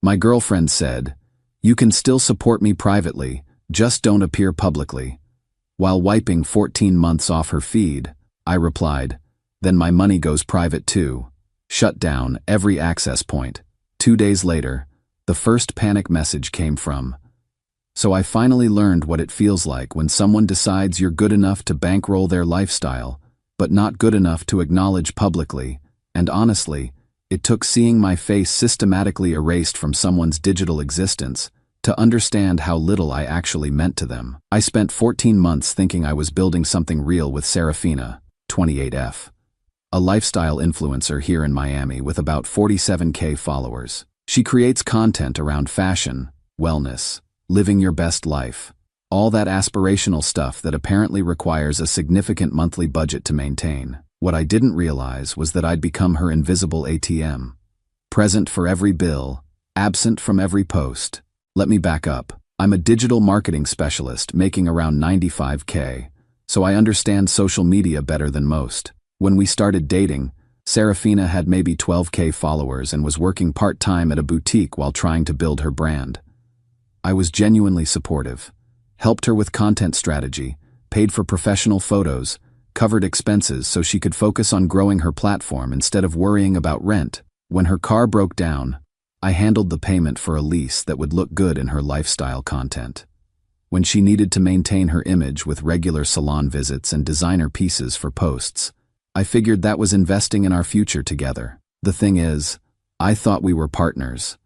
My girlfriend said, "You can still support me privately, just don't appear publicly." While wiping 14 months off her feed, I replied, "Then my money goes private too." Shut down every access point. 2 days later, the first panic message came from. So I finally learned what it feels like when someone decides you're good enough to bankroll their lifestyle, but not good enough to acknowledge publicly, and honestly, it took seeing my face systematically erased from someone's digital existence to understand how little I actually meant to them. I spent 14 months thinking I was building something real with Serafina, 28F, a lifestyle influencer here in Miami with about 47K followers. She creates content around fashion, wellness, living your best life, all that aspirational stuff that apparently requires a significant monthly budget to maintain. What I didn't realize was that I'd become her invisible ATM. Present for every bill, absent from every post. Let me back up. I'm a digital marketing specialist making around 95K, so I understand social media better than most. When we started dating, Serafina had maybe 12K followers and was working part-time at a boutique while trying to build her brand. I was genuinely supportive, helped her with content strategy, paid for professional photos, covered expenses so she could focus on growing her platform instead of worrying about rent. When her car broke down, I handled the payment for a lease that would look good in her lifestyle content. When she needed to maintain her image with regular salon visits and designer pieces for posts, I figured that was investing in our future together. The thing is, I thought we were partners.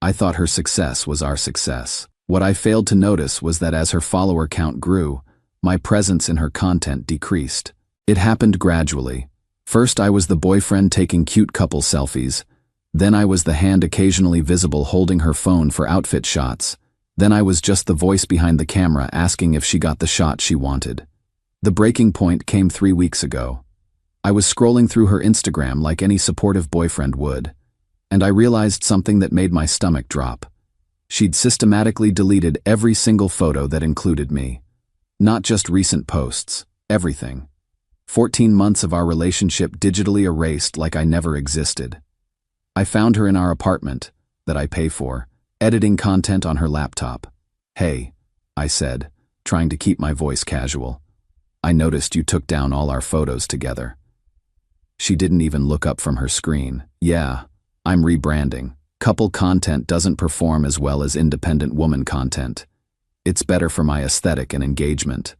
I thought her success was our success. What I failed to notice was that as her follower count grew, my presence in her content decreased. It happened gradually. First I was the boyfriend taking cute couple selfies. Then I was the hand occasionally visible holding her phone for outfit shots. Then I was just the voice behind the camera asking if she got the shot she wanted. The breaking point came 3 weeks ago. I was scrolling through her Instagram like any supportive boyfriend would, and I realized something that made my stomach drop. She'd systematically deleted every single photo that included me. Not just recent posts, everything. 14 months of our relationship digitally erased like I never existed. I found her in our apartment, that I pay for, editing content on her laptop. "Hey," I said, trying to keep my voice casual. "I noticed you took down all our photos together." She didn't even look up from her screen. "Yeah, I'm rebranding. Couple content doesn't perform as well as independent woman content. It's better for my aesthetic and engagement."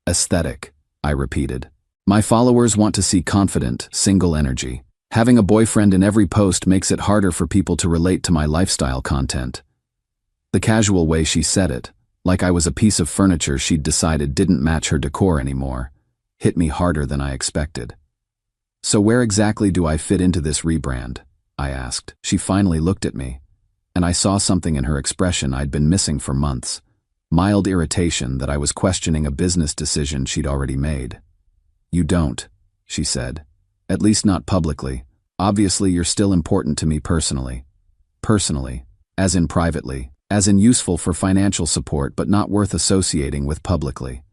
Aesthetic, I repeated. My followers want to see confident, single energy. Having a boyfriend in every post makes it harder for people to relate to my lifestyle content. The casual way she said it, like I was a piece of furniture she'd decided didn't match her decor anymore, hit me harder than I expected. "So where exactly do I fit into this rebrand?" I asked. She finally looked at me, and I saw something in her expression I'd been missing for months. Mild irritation that I was questioning a business decision she'd already made. "You don't," she said. "At least not publicly. Obviously you're still important to me personally." Personally, as in privately, as in useful for financial support but not worth associating with publicly.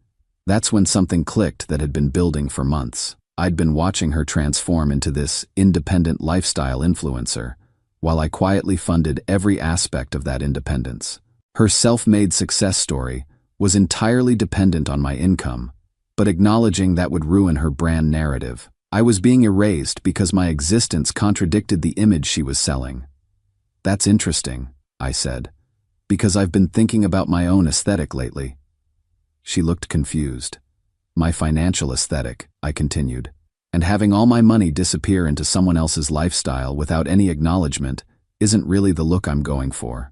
That's when something clicked that had been building for months. I'd been watching her transform into this independent lifestyle influencer, while I quietly funded every aspect of that independence. Her self-made success story was entirely dependent on my income, but acknowledging that would ruin her brand narrative. I was being erased because my existence contradicted the image she was selling. "That's interesting," I said, "because I've been thinking about my own aesthetic lately." She looked confused. "My financial aesthetic," I continued, "and having all my money disappear into someone else's lifestyle without any acknowledgement isn't really the look I'm going for."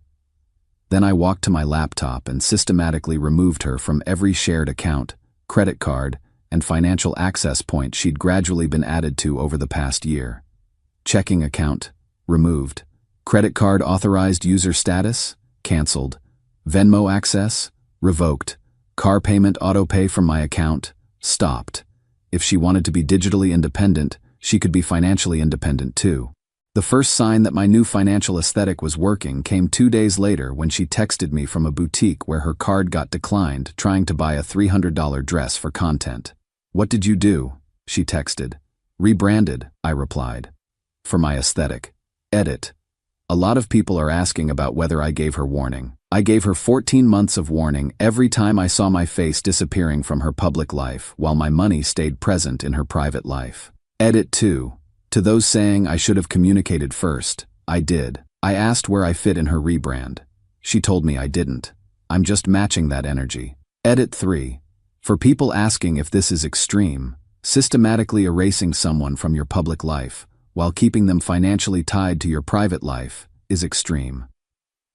Then I walked to my laptop and systematically removed her from every shared account, credit card, and financial access point she'd gradually been added to over the past year. Checking account, removed. Credit card authorized user status, canceled. Venmo access, revoked. Car payment autopay from my account, stopped. If she wanted to be digitally independent, she could be financially independent too. The first sign that my new financial aesthetic was working came 2 days later when she texted me from a boutique where her card got declined trying to buy a $300 dress for content. "What did you do?" she texted. "Rebranded," I replied. "For my aesthetic. Edit. A lot of people are asking about whether I gave her warning. I gave her 14 months of warning every time I saw my face disappearing from her public life while my money stayed present in her private life. Edit 2. To those saying I should have communicated first, I did. I asked where I fit in her rebrand. She told me I didn't. I'm just matching that energy. Edit 3. For people asking if this is extreme, systematically erasing someone from your public life while keeping them financially tied to your private life is extreme.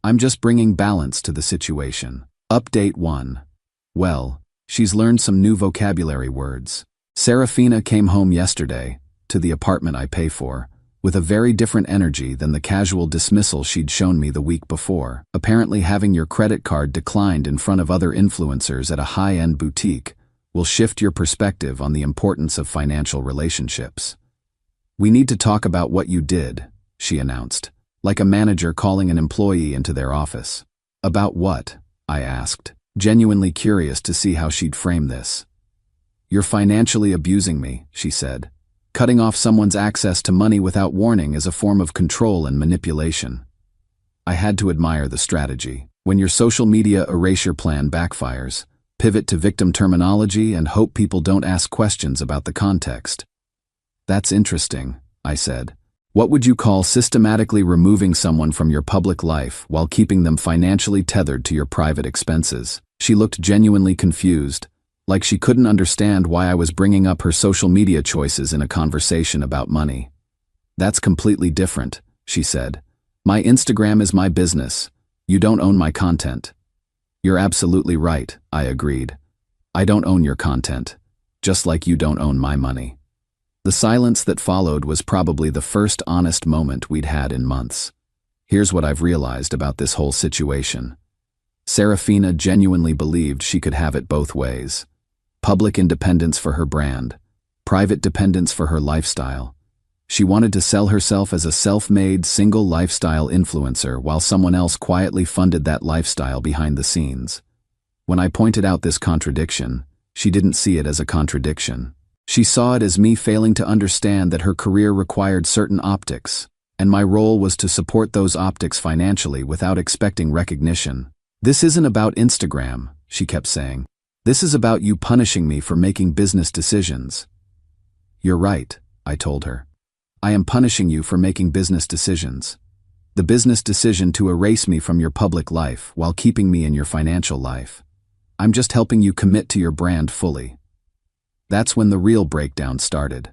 I'm just bringing balance to the situation. Update 1. Well, she's learned some new vocabulary words. Serafina came home yesterday, to the apartment I pay for, with a very different energy than the casual dismissal she'd shown me the week before. Apparently having your credit card declined in front of other influencers at a high-end boutique will shift your perspective on the importance of financial relationships. We need to talk about what you did, she announced, like a manager calling an employee into their office. About what? I asked, genuinely curious to see how she'd frame this. You're financially abusing me, she said. Cutting off someone's access to money without warning is a form of control and manipulation. I had to admire the strategy. When your social media erasure plan backfires, pivot to victim terminology and hope people don't ask questions about the context. That's interesting, I said. What would you call systematically removing someone from your public life while keeping them financially tethered to your private expenses? She looked genuinely confused, like she couldn't understand why I was bringing up her social media choices in a conversation about money. That's completely different, she said. My Instagram is my business. You don't own my content. You're absolutely right, I agreed. I don't own your content, just like you don't own my money. The silence that followed was probably the first honest moment we'd had in months. Here's what I've realized about this whole situation. Serafina genuinely believed she could have it both ways. Public independence for her brand, private dependence for her lifestyle. She wanted to sell herself as a self-made, single lifestyle influencer while someone else quietly funded that lifestyle behind the scenes. When I pointed out this contradiction, she didn't see it as a contradiction. She saw it as me failing to understand that her career required certain optics, and my role was to support those optics financially without expecting recognition. This isn't about Instagram, she kept saying. This is about you punishing me for making business decisions. You're right, I told her. I am punishing you for making business decisions. The business decision to erase me from your public life while keeping me in your financial life. I'm just helping you commit to your brand fully. That's when the real breakdown started.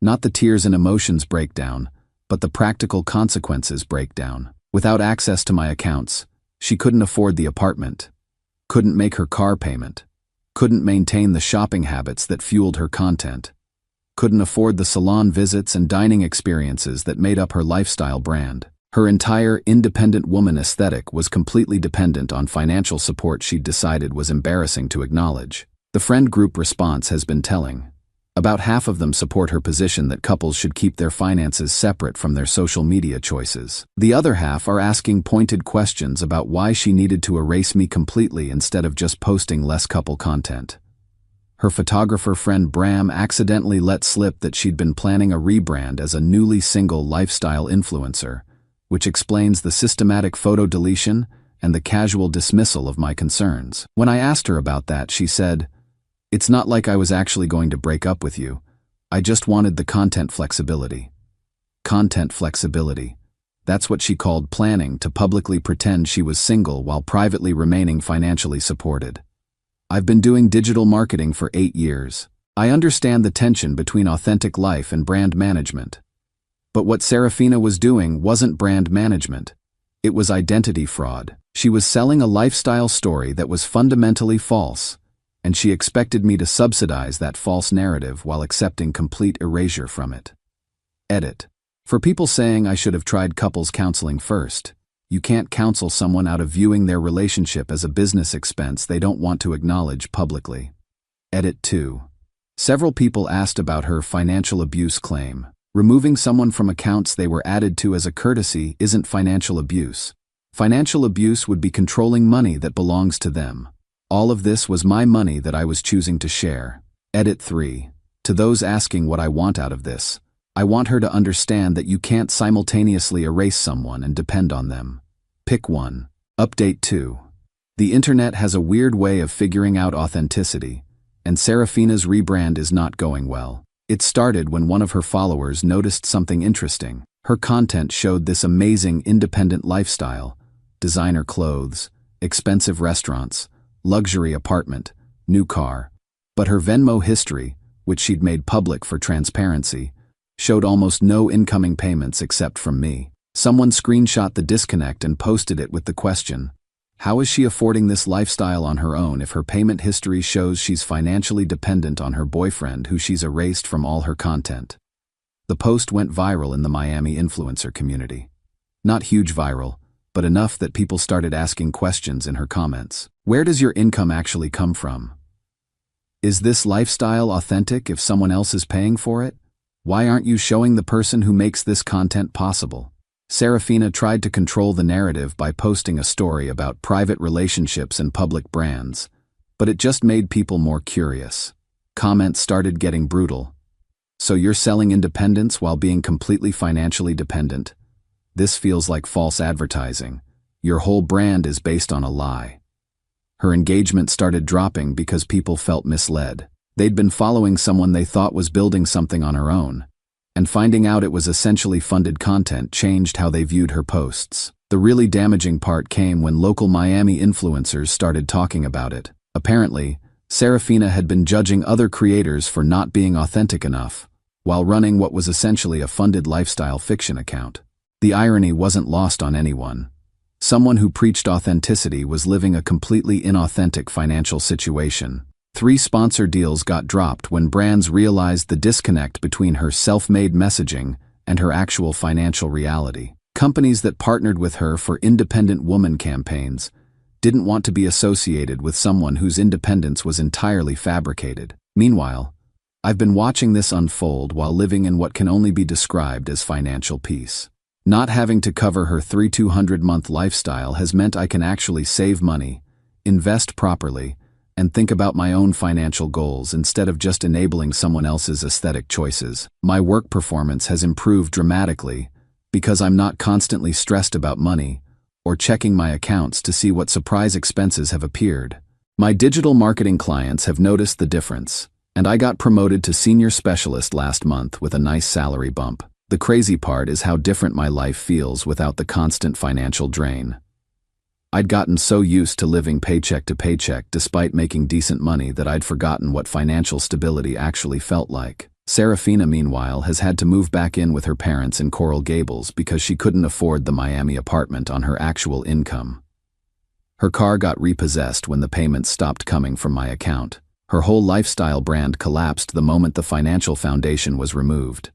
Not the tears and emotions breakdown, but the practical consequences breakdown. Without access to my accounts, she couldn't afford the apartment, couldn't make her car payment, couldn't maintain the shopping habits that fueled her content, couldn't afford the salon visits and dining experiences that made up her lifestyle brand. Her entire independent woman aesthetic was completely dependent on financial support she'd decided was embarrassing to acknowledge. The friend group response has been telling. About half of them support her position that couples should keep their finances separate from their social media choices. The other half are asking pointed questions about why she needed to erase me completely instead of just posting less couple content. Her photographer friend Bram accidentally let slip that she'd been planning a rebrand as a newly single lifestyle influencer, which explains the systematic photo deletion and the casual dismissal of my concerns. When I asked her about that, she said, "It's not like I was actually going to break up with you. I just wanted the content flexibility." Content flexibility. That's what she called planning to publicly pretend she was single while privately remaining financially supported. I've been doing digital marketing for 8 years. I understand the tension between authentic life and brand management. But what Serafina was doing wasn't brand management. It was identity fraud. She was selling a lifestyle story that was fundamentally false, and she expected me to subsidize that false narrative while accepting complete erasure from it. Edit. For people saying I should have tried couples counseling first, you can't counsel someone out of viewing their relationship as a business expense they don't want to acknowledge publicly. Edit 2. Several people asked about her financial abuse claim. Removing someone from accounts they were added to as a courtesy isn't financial abuse. Financial abuse would be controlling money that belongs to them. All of this was my money that I was choosing to share. Edit 3. To those asking what I want out of this, I want her to understand that you can't simultaneously erase someone and depend on them. Pick one. Update 2. The internet has a weird way of figuring out authenticity, and Serafina's rebrand is not going well. It started when one of her followers noticed something interesting. Her content showed this amazing independent lifestyle: designer clothes, expensive restaurants, luxury apartment, new car. But her Venmo history, which she'd made public for transparency, showed almost no incoming payments except from me. Someone screenshot the disconnect and posted it with the question, how is she affording this lifestyle on her own if her payment history shows she's financially dependent on her boyfriend who she's erased from all her content? The post went viral in the Miami influencer community. Not huge viral, but enough that people started asking questions in her comments. Where does your income actually come from? Is this lifestyle authentic if someone else is paying for it? Why aren't you showing the person who makes this content possible? Serafina tried to control the narrative by posting a story about private relationships and public brands, but it just made people more curious. Comments started getting brutal. So you're selling independence while being completely financially dependent? This feels like false advertising. Your whole brand is based on a lie. Her engagement started dropping because people felt misled. They'd been following someone they thought was building something on her own, and finding out it was essentially funded content changed how they viewed her posts. The really damaging part came when local Miami influencers started talking about it. Apparently, Serafina had been judging other creators for not being authentic enough, while running what was essentially a funded lifestyle fiction account. The irony wasn't lost on anyone. Someone who preached authenticity was living a completely inauthentic financial situation. 3 sponsor deals got dropped when brands realized the disconnect between her self-made messaging and her actual financial reality. Companies that partnered with her for independent woman campaigns didn't want to be associated with someone whose independence was entirely fabricated. Meanwhile, I've been watching this unfold while living in what can only be described as financial peace. Not having to cover her 200-month lifestyle has meant I can actually save money, invest properly, and think about my own financial goals instead of just enabling someone else's aesthetic choices. My work performance has improved dramatically because I'm not constantly stressed about money or checking my accounts to see what surprise expenses have appeared. My digital marketing clients have noticed the difference, and I got promoted to senior specialist last month with a nice salary bump. The crazy part is how different my life feels without the constant financial drain. I'd gotten so used to living paycheck to paycheck despite making decent money that I'd forgotten what financial stability actually felt like. Serafina, meanwhile, has had to move back in with her parents in Coral Gables because she couldn't afford the Miami apartment on her actual income. Her car got repossessed when the payments stopped coming from my account. Her whole lifestyle brand collapsed the moment the financial foundation was removed.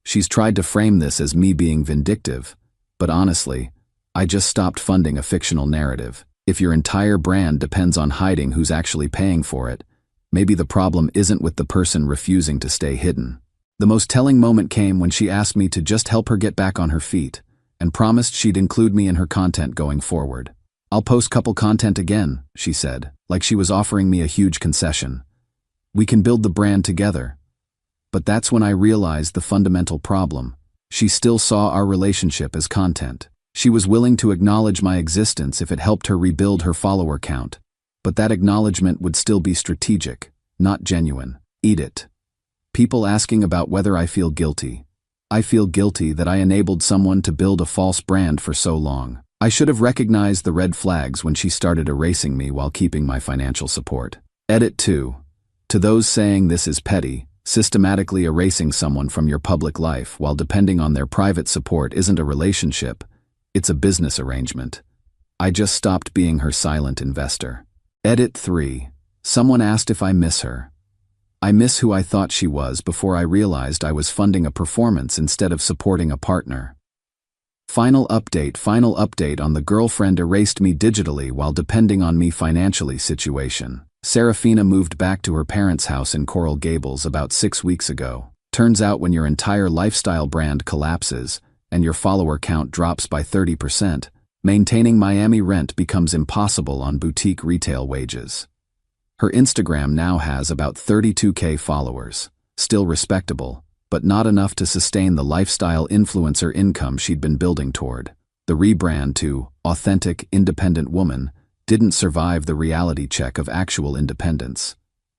She's tried to frame this as me being vindictive, but honestly, I just stopped funding a fictional narrative. If your entire brand depends on hiding who's actually paying for it, maybe the problem isn't with the person refusing to stay hidden. The most telling moment came when she asked me to just help her get back on her feet, and promised she'd include me in her content going forward. I'll post couple content again, she said, like she was offering me a huge concession. We can build the brand together. But that's when I realized the fundamental problem. She still saw our relationship as content. She was willing to acknowledge my existence if it helped her rebuild her follower count, but that acknowledgement would still be strategic, not genuine. Eat it. People asking about whether I feel guilty. I feel guilty that I enabled someone to build a false brand for so long. I should have recognized the red flags when she started erasing me while keeping my financial support. Edit 2. To those saying this is petty, systematically erasing someone from your public life while depending on their private support isn't a relationship, it's a business arrangement. I just stopped being her silent investor. Edit 3. Someone asked if I miss her. I miss who I thought she was before I realized I was funding a performance instead of supporting a partner. Final update on the girlfriend erased me digitally while depending on me financially situation. Serafina moved back to her parents' house in Coral Gables about 6 weeks ago. Turns out when your entire lifestyle brand collapses and your follower count drops by 30%, maintaining Miami rent becomes impossible on boutique retail wages. Her Instagram now has about 32K followers, still respectable, but not enough to sustain the lifestyle influencer income she'd been building toward. The rebrand to authentic, independent woman didn't survive the reality check of actual independence.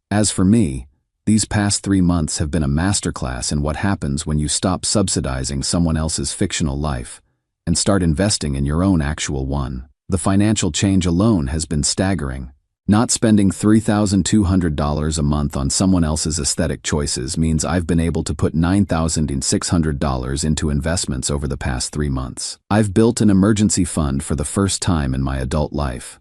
As for me, these past 3 months have been a masterclass in what happens when you stop subsidizing someone else's fictional life and start investing in your own actual one. The financial change alone has been staggering. Not spending $3,200 a month on someone else's aesthetic choices means I've been able to put $9,600 into investments over the past 3 months. I've built an emergency fund for the first time in my adult life.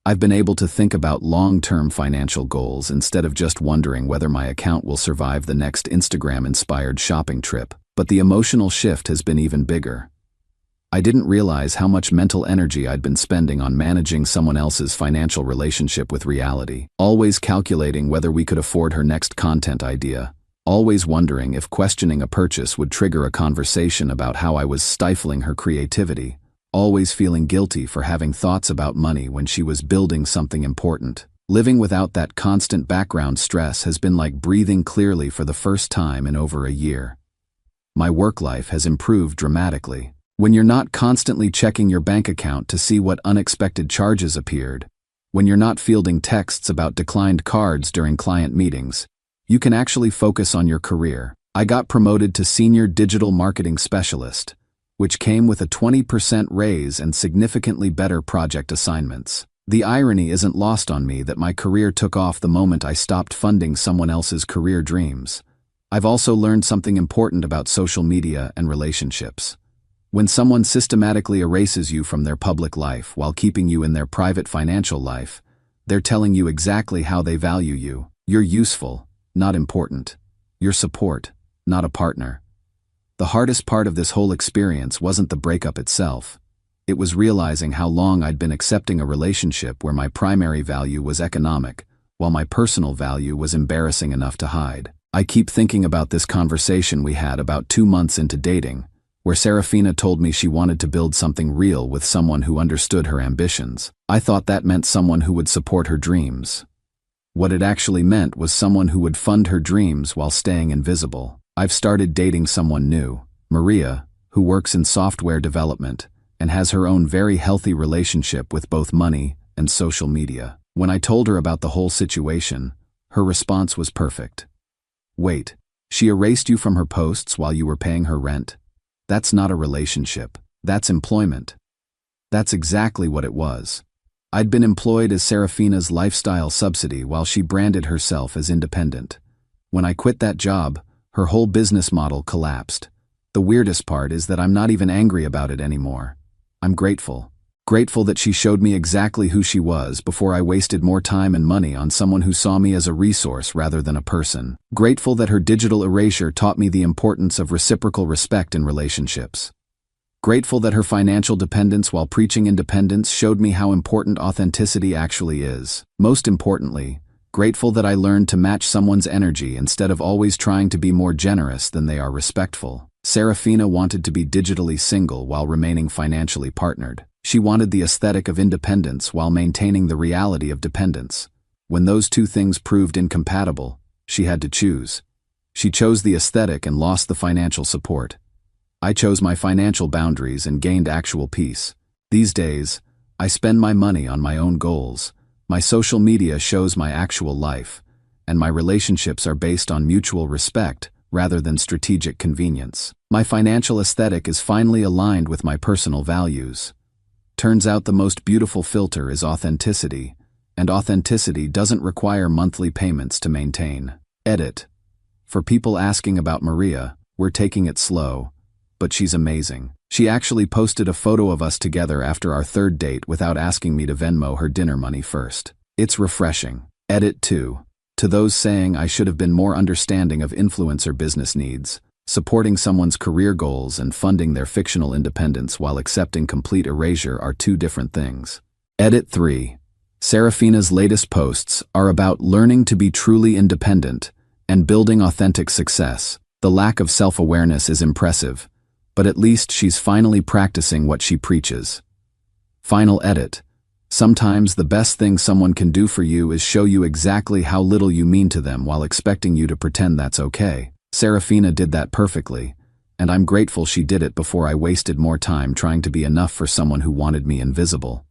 I've been able to think about long-term financial goals instead of just wondering whether my account will survive the next Instagram-inspired shopping trip. But the emotional shift has been even bigger. I didn't realize how much mental energy I'd been spending on managing someone else's financial relationship with reality, always calculating whether we could afford her next content idea, always wondering if questioning a purchase would trigger a conversation about how I was stifling her creativity, always feeling guilty for having thoughts about money when she was building something important. Living without that constant background stress has been like breathing clearly for the first time in over a year. My work life has improved dramatically. When you're not constantly checking your bank account to see what unexpected charges appeared, when you're not fielding texts about declined cards during client meetings, you can actually focus on your career. I got promoted to Senior Digital Marketing Specialist, which came with a 20% raise and significantly better project assignments. The irony isn't lost on me that my career took off the moment I stopped funding someone else's career dreams. I've also learned something important about social media and relationships. When someone systematically erases you from their public life while keeping you in their private financial life, they're telling you exactly how they value you. You're useful, not important. You're support, not a partner. The hardest part of this whole experience wasn't the breakup itself. It was realizing how long I'd been accepting a relationship where my primary value was economic, while my personal value was embarrassing enough to hide. I keep thinking about this conversation we had about 2 months into dating, where Serafina told me she wanted to build something real with someone who understood her ambitions. I thought that meant someone who would support her dreams. What it actually meant was someone who would fund her dreams while staying invisible. I've started dating someone new, Maria, who works in software development and has her own very healthy relationship with both money and social media. When I told her about the whole situation, her response was perfect. Wait, she erased you from her posts while you were paying her rent? That's not a relationship. That's employment. That's exactly what it was. I'd been employed as Serafina's lifestyle subsidy while she branded herself as independent. When I quit that job, her whole business model collapsed. The weirdest part is that I'm not even angry about it anymore. I'm grateful. Grateful that she showed me exactly who she was before I wasted more time and money on someone who saw me as a resource rather than a person. Grateful that her digital erasure taught me the importance of reciprocal respect in relationships. Grateful that her financial dependence while preaching independence showed me how important authenticity actually is. Most importantly, grateful that I learned to match someone's energy instead of always trying to be more generous than they are respectful. Serafina wanted to be digitally single while remaining financially partnered. She wanted the aesthetic of independence while maintaining the reality of dependence. When those two things proved incompatible, she had to choose. She chose the aesthetic and lost the financial support. I chose my financial boundaries and gained actual peace. These days, I spend my money on my own goals. My social media shows my actual life, and my relationships are based on mutual respect rather than strategic convenience. My financial aesthetic is finally aligned with my personal values. Turns out the most beautiful filter is authenticity, and authenticity doesn't require monthly payments to maintain. Edit. For people asking about Maria, we're taking it slow, but she's amazing. She actually posted a photo of us together after our 3rd date without asking me to Venmo her dinner money first. It's refreshing. Edit 2. To those saying I should have been more understanding of influencer business needs, supporting someone's career goals and funding their fictional independence while accepting complete erasure are 2 different things. Edit 3. Serafina's latest posts are about learning to be truly independent and building authentic success. The lack of self-awareness is impressive, but at least she's finally practicing what she preaches. Final edit. Sometimes the best thing someone can do for you is show you exactly how little you mean to them while expecting you to pretend that's okay. Serafina did that perfectly, and I'm grateful she did it before I wasted more time trying to be enough for someone who wanted me invisible.